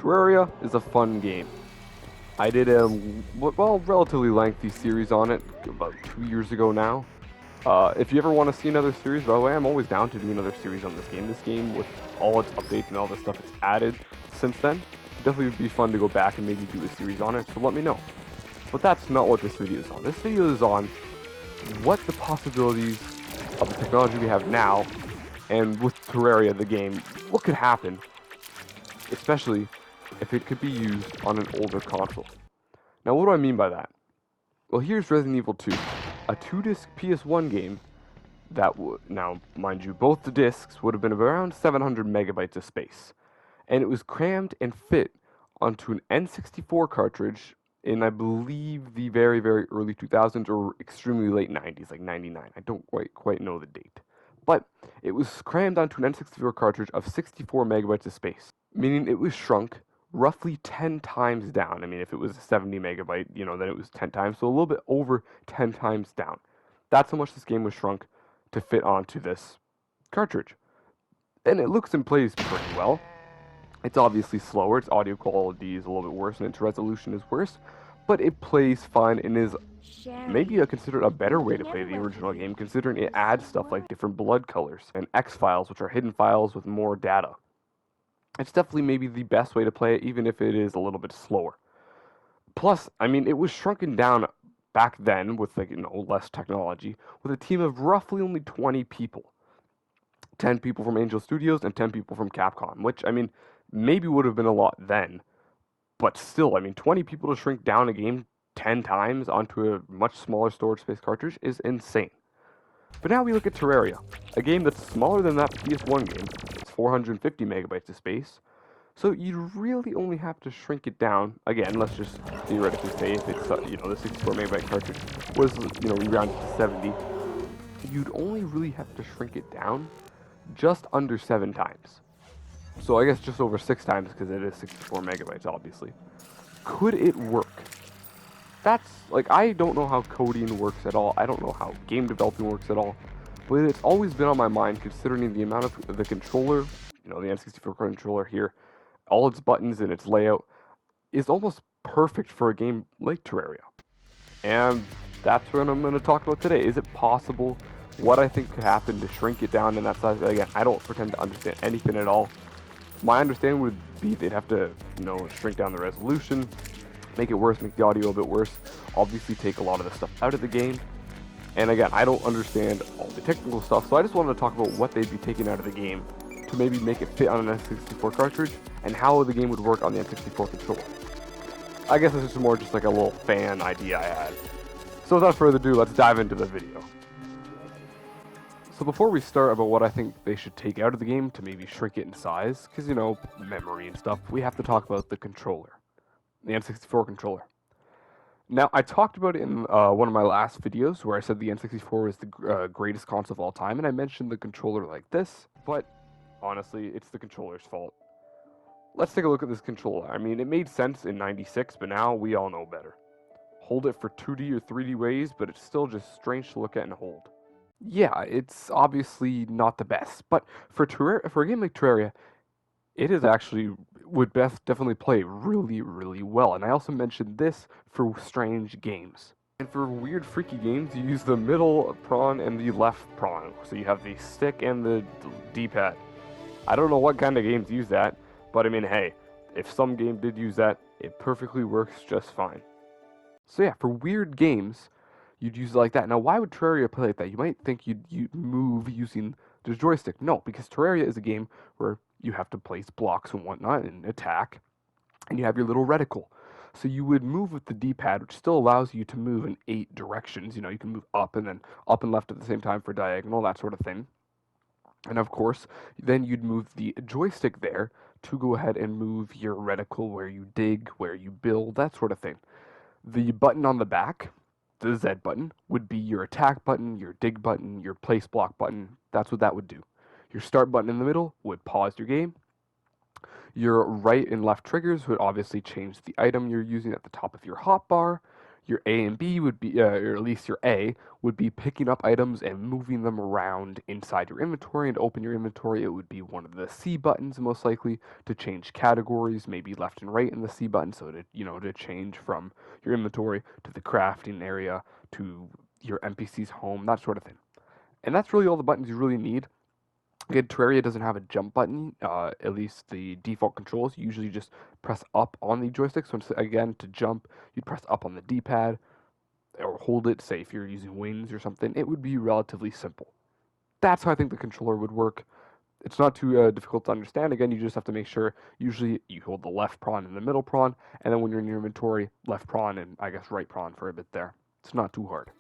Terraria is a fun game. I did a relatively lengthy series on it about 2 years ago now. If you ever want to see another series, by the way, I'm always down to do another series on this game. This game, with all its updates and all the stuff it's added since then, definitely would be fun to go back and maybe do a series on it, so let me know. But that's not what this video is on. This video is on what the possibilities of the technology we have now, and with Terraria, the game, what could happen, especially if it could be used on an older console. Now, what do I mean by that? Well, here's Resident Evil 2, a 2-disc PS1 game that would, now, mind you, both the discs would have been around 700 megabytes of space, and it was crammed and fit onto an N64 cartridge in, I believe, the very, very early 2000s or extremely late 90s, like 99. I don't quite know the date. But it was crammed onto an N64 cartridge of 64 megabytes of space, meaning it was shrunk roughly 10 times down. I mean, if it was a 70 megabyte, then it was 10 times, so a little bit over 10 times down. That's how much this game was shrunk to fit onto this cartridge. And it looks and plays pretty well. It's obviously slower, its audio quality is a little bit worse, and its resolution is worse, but it plays fine and is maybe considered a better way to play the original game, considering it adds stuff like different blood colors and X files, which are hidden files with more data. It's definitely maybe the best way to play it, even if it is a little bit slower. Plus, I mean, it was shrunken down back then with, less technology, with a team of roughly only 20 people. 10 people from Angel Studios and 10 people from Capcom, which, I mean, maybe would have been a lot then. But still, I mean, 20 people to shrink down a game 10 times onto a much smaller storage space cartridge is insane. But now we look at Terraria, a game that's smaller than that PS1 game. It's 450 megabytes of space. So you really only have to shrink it down. Again, let's just theoretically say if it's, the 64 megabyte cartridge was, rounded to 70, you'd only really have to shrink it down just under 7 times. So I guess just over 6 times, because it is 64 megabytes, obviously. Could it work? That's, I don't know how coding works at all. I don't know how game developing works at all. But it's always been on my mind, considering the amount of the controller, the N64 controller here, all its buttons and its layout, is almost perfect for a game like Terraria. And that's what I'm going to talk about today. Is it possible? What I think could happen to shrink it down in that size? Again, I don't pretend to understand anything at all. My understanding would be they'd have to, shrink down the resolution, make it worse, make the audio a bit worse, obviously take a lot of the stuff out of the game. And again, I don't understand all the technical stuff, so I just wanted to talk about what they'd be taking out of the game to maybe make it fit on an N64 cartridge, and how the game would work on the N64 controller. I guess this is more just like a little fan idea I had. So without further ado, let's dive into the video. So before we start about what I think they should take out of the game to maybe shrink it in size, because, memory and stuff, we have to talk about the controller. The N64 controller. Now, I talked about it in one of my last videos where I said the N64 was the greatest console of all time, and I mentioned the controller like this, but honestly, it's the controller's fault. Let's take a look at this controller. I mean, it made sense in '96, but now we all know better. Hold it for 2D or 3D ways, but it's still just strange to look at and hold. Yeah, it's obviously not the best, but for a game like Terraria, it is actually would definitely play really, really well. And I also mentioned this for strange games. And for weird, freaky games, you use the middle prawn and the left prawn. So you have the stick and the D-pad. I don't know what kind of games use that, but I mean, hey, if some game did use that, it perfectly works just fine. So yeah, for weird games, you'd use it like that. Now, why would Terraria play like that? You might think you'd move using the joystick. No, because Terraria is a game where you have to place blocks and whatnot and attack, and you have your little reticle. So you would move with the D-pad, which still allows you to move in 8 directions. You can move up and then up and left at the same time for diagonal, that sort of thing. And of course, then you'd move the joystick there to go ahead and move your reticle where you dig, where you build, that sort of thing. The button on the back, the Z button, would be your attack button, your dig button, your place block button. That's what that would do. Your start button in the middle would pause your game. Your right and left triggers would obviously change the item you're using at the top of your hotbar. Your A and B would be, or at least your A, would be picking up items and moving them around inside your inventory. And to open your inventory, it would be one of the C buttons, most likely, to change categories, maybe left and right in the C button, so to, to change from your inventory to the crafting area to your NPC's home, that sort of thing. And that's really all the buttons you really need. Again, Terraria doesn't have a jump button, at least the default controls. You usually just press up on the joystick. So again, to jump, you'd press up on the D-pad or hold it, say if you're using wings or something. It would be relatively simple. That's how I think the controller would work. It's not too difficult to understand. Again, you just have to make sure, usually you hold the left prawn and the middle prawn, and then when you're in your inventory, left prawn and I guess right prawn for a bit there. It's not too hard.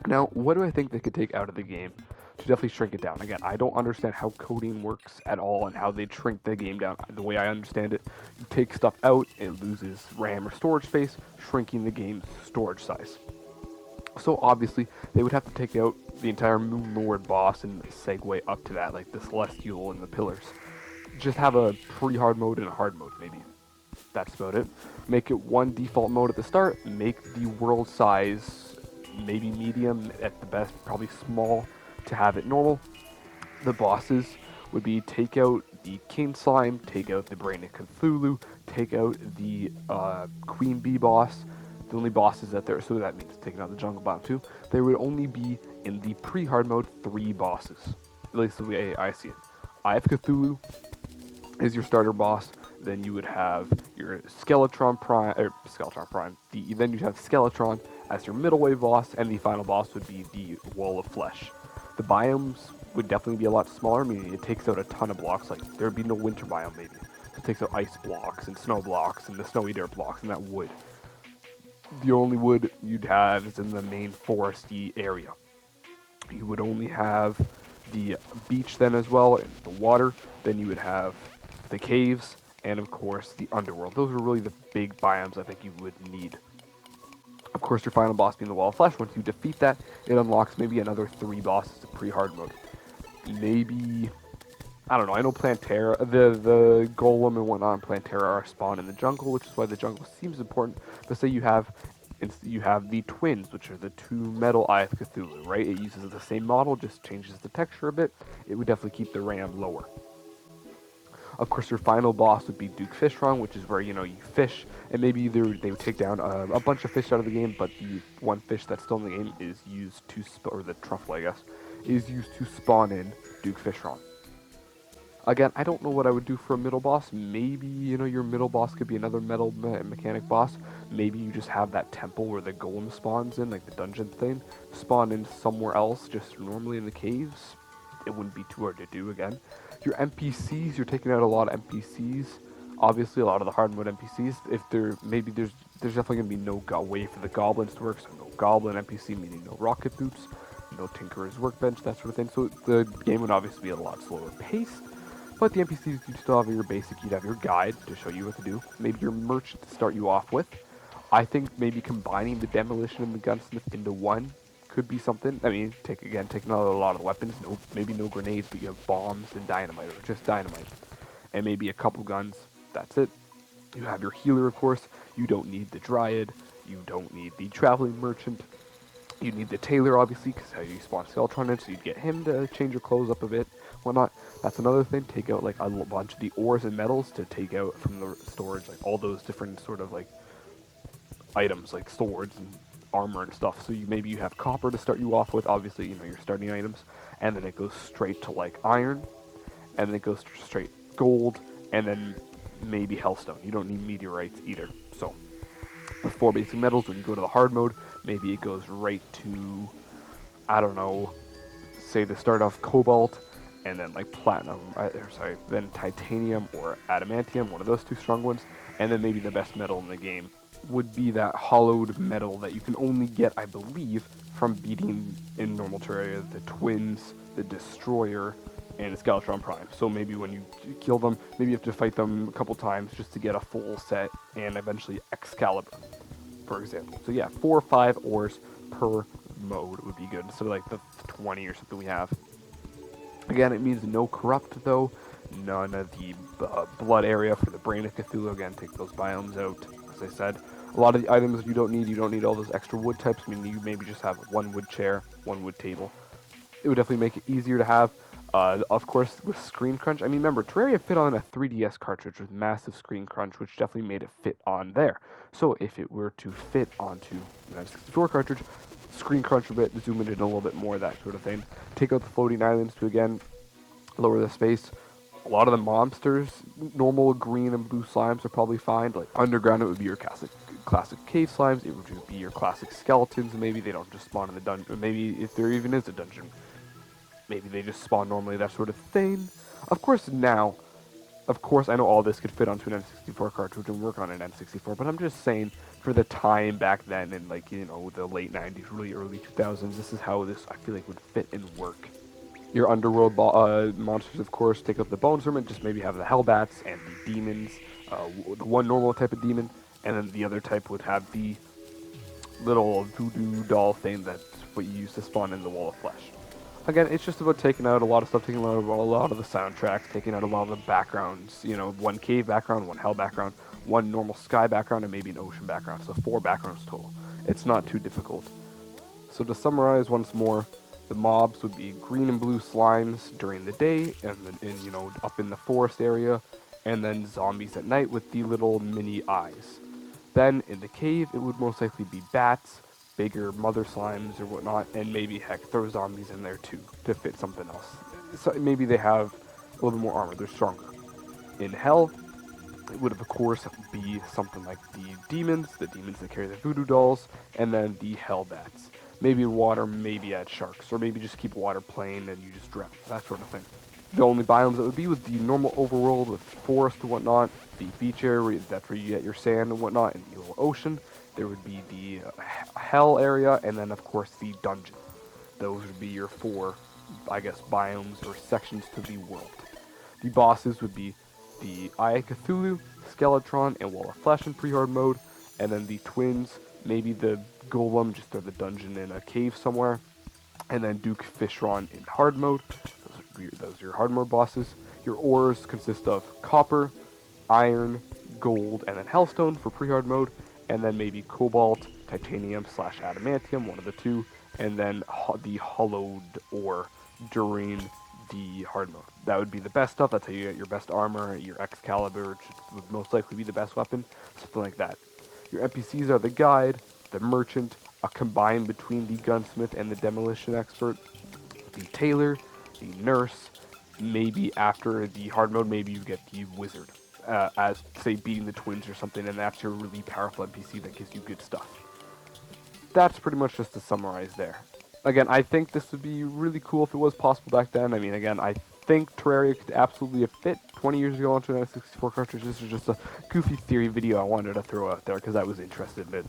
Now, what do I think they could take out of the game to definitely shrink it down? Again, I don't understand how coding works at all and how they'd shrink the game down. The way I understand it, you take stuff out, it loses RAM or storage space, shrinking the game's storage size. So obviously, they would have to take out the entire Moon Lord boss and segue up to that, like the Celestial and the Pillars. Just have a pre-hard mode and a hard mode, maybe. That's about it. Make it one default mode at the start, make the world size maybe medium, at the best probably small to have it normal. The bosses would be take out the King Slime, take out the Brain of Cthulhu, take out the Queen Bee boss. The only bosses that there, so that means taking out the Jungle Biome too. There would only be, in the pre-hard mode, 3 bosses. At least the way I see it. Eye of Cthulhu is your starter boss. Then you would have your Skeletron Prime, then you'd have Skeletron as your middle way boss, and the final boss would be the Wall of Flesh. The biomes would definitely be a lot smaller, meaning it takes out a ton of blocks. Like, there would be no winter biome, maybe. It takes out ice blocks and snow blocks and the snowy dirt blocks and that wood. The only wood you'd have is in the main foresty area. You would only have the beach then as well, and the water. Then you would have the caves, and of course the underworld. Those are really the big biomes I think you would need. Of course, your final boss being the Wall of Flesh. Once you defeat that, it unlocks maybe another 3 bosses to pre-hard mode. Maybe, I don't know, I know Plantera, the Golem and whatnot in Plantera are spawned in the jungle, which is why the jungle seems important. But say you have the twins, which are the 2 metal Eye of Cthulhu, right? It uses the same model, just changes the texture a bit. It would definitely keep the RAM lower. Of course, your final boss would be Duke Fishron, which is where, you fish, and maybe they would take down a bunch of fish out of the game, but the one fish that's still in the game is used to, or the truffle, I guess, is used to spawn in Duke Fishron. Again, I don't know what I would do for a middle boss. Maybe, your middle boss could be another metal mechanic boss. Maybe you just have that temple where the golem spawns in, like the dungeon thing, spawn in somewhere else, just normally in the caves. It wouldn't be too hard to do again. Your NPCs, you're taking out a lot of NPCs. Obviously, a lot of the hard mode NPCs. If there's definitely gonna be no way for the goblins to work. So no goblin NPC, meaning no rocket boots, no Tinkerer's workbench, that sort of thing. So the game would obviously be a lot slower paced. But the NPCs, you'd still have your basic. You'd have your guide to show you what to do. Maybe your merchant to start you off with. I think maybe combining the demolition and the gunsmith into one could be something. I mean, taking out a lot of the weapons. Maybe no grenades, but you have bombs and dynamite, or just dynamite, and maybe a couple guns. That's it. You have your healer, of course. You don't need the dryad. You don't need the traveling merchant. You need the tailor, obviously, because how you spawn Skeletron in, so you'd get him to change your clothes up a bit, whatnot. That's another thing. Take out like a bunch of the ores and metals to take out from the storage, like all those different sort of like items, like swords and armor and stuff. So maybe you have copper to start you off with, obviously, your starting items, and then it goes straight to like iron, and then it goes straight gold, and then maybe hellstone. You don't need meteorites either. So the 4 basic metals, when you go to the hard mode, maybe it goes right to, I don't know, say to start off cobalt, and then like platinum, then titanium or adamantium, one of those 2 strong ones, and then maybe the best metal in the game would be that hollowed metal that you can only get, I believe, from beating in normal Terraria the twins, the destroyer, and the Skeletron Prime. So maybe when you kill them, maybe you have to fight them a couple times just to get a full set, and eventually Excalibur, for example. So yeah, 4 or 5 ores per mode would be good, instead of like the 20 or something we have. Again, it means no corrupt though, none of the blood area for the Brain of Cthulhu. Again, take those biomes out, as I said. A lot of the items you don't need all those extra wood types. I mean, you maybe just have one wood chair, one wood table. It would definitely make it easier to have. Of course, with screen crunch, I mean, remember, Terraria fit on a 3DS cartridge with massive screen crunch, which definitely made it fit on there. So if it were to fit onto the N64 cartridge, screen crunch a bit, zoom it in a little bit more, that sort of thing. Take out the floating islands to, again, lower the space. A lot of the monsters, normal green and blue slimes are probably fine. Like underground, it would be your classic cave slimes. It would just be your classic skeletons. Maybe they don't just spawn in the dungeon. Maybe if there even is a dungeon, maybe they just spawn normally. That sort of thing. Of course, I know all this could fit onto an N64 cartridge and work on an N64, but I'm just saying, for the time back then, in like the late '90s, really early 2000s, this is how this I feel like would fit and work. Your underworld monsters, of course, take up the bones from it. Just maybe have the hellbats and the demons. The one normal type of demon, and then the other type would have the little voodoo doll thing that's what you use to spawn in the wall of flesh. Again, it's just about taking out a lot of stuff, taking out a lot of the soundtracks, taking out a lot of the backgrounds. One cave background, one hell background, one normal sky background, and maybe an ocean background. So 4 backgrounds total. It's not too difficult. So to summarize once more, the mobs would be green and blue slimes during the day, and then up in the forest area, and then zombies at night with the little mini eyes. Then in the cave, it would most likely be bats, bigger mother slimes or whatnot, and maybe heck throw zombies in there too to fit something else. So maybe they have a little bit more armor; they're stronger. In hell, it would of course be something like the demons that carry the voodoo dolls, and then the hell bats. Maybe in water, maybe add sharks, or maybe just keep water plain and you just drown, that sort of thing. The only biomes that would be with the normal overworld with forest and whatnot, the beach area, that's where you get your sand and whatnot, and the little ocean. There would be the hell area, and then of course the dungeon. Those would be your 4, I guess, biomes or sections to the world. The bosses would be the Eye of Cthulhu, Skeletron, and Wall of Flesh in pre-hard mode, and then the twins, maybe the Golem, just throw the dungeon in a cave somewhere, and then Duke Fishron in hard mode. Those are your hard mode bosses. Your ores consist of copper, iron, gold, and then hellstone for pre-hard mode, and then maybe cobalt, titanium / adamantium, one of the two, and then the hollowed ore during the hard mode. That would be the best stuff. That's how you get your best armor, your Excalibur, which would most likely be the best weapon, something like that. Your NPCs are the guide, the merchant, a combine between the gunsmith and the demolition expert, the tailor, the nurse, maybe after the hard mode, maybe you get the wizard, as, say, beating the twins or something, and that's your really powerful NPC that gives you good stuff. That's pretty much just to summarize there. Again, I think this would be really cool if it was possible back then. I mean, again, I think Terraria could absolutely have fit 20 years ago onto an N64 cartridge. This is just a goofy theory video I wanted to throw out there because I was interested in it.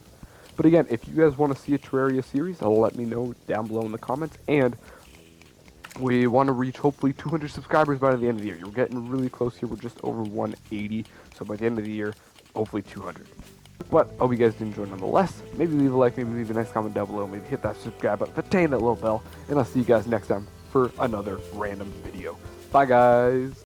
But again, if you guys want to see a Terraria series, let me know down below in the comments. And we want to reach hopefully 200 subscribers by the end of the year. We're getting really close here. We're just over 180. So by the end of the year, hopefully 200. But I hope you guys did enjoy nonetheless. Maybe leave a like, maybe leave a nice comment down below, maybe hit that subscribe button, dang that little bell, and I'll see you guys next time for another random video. Bye guys!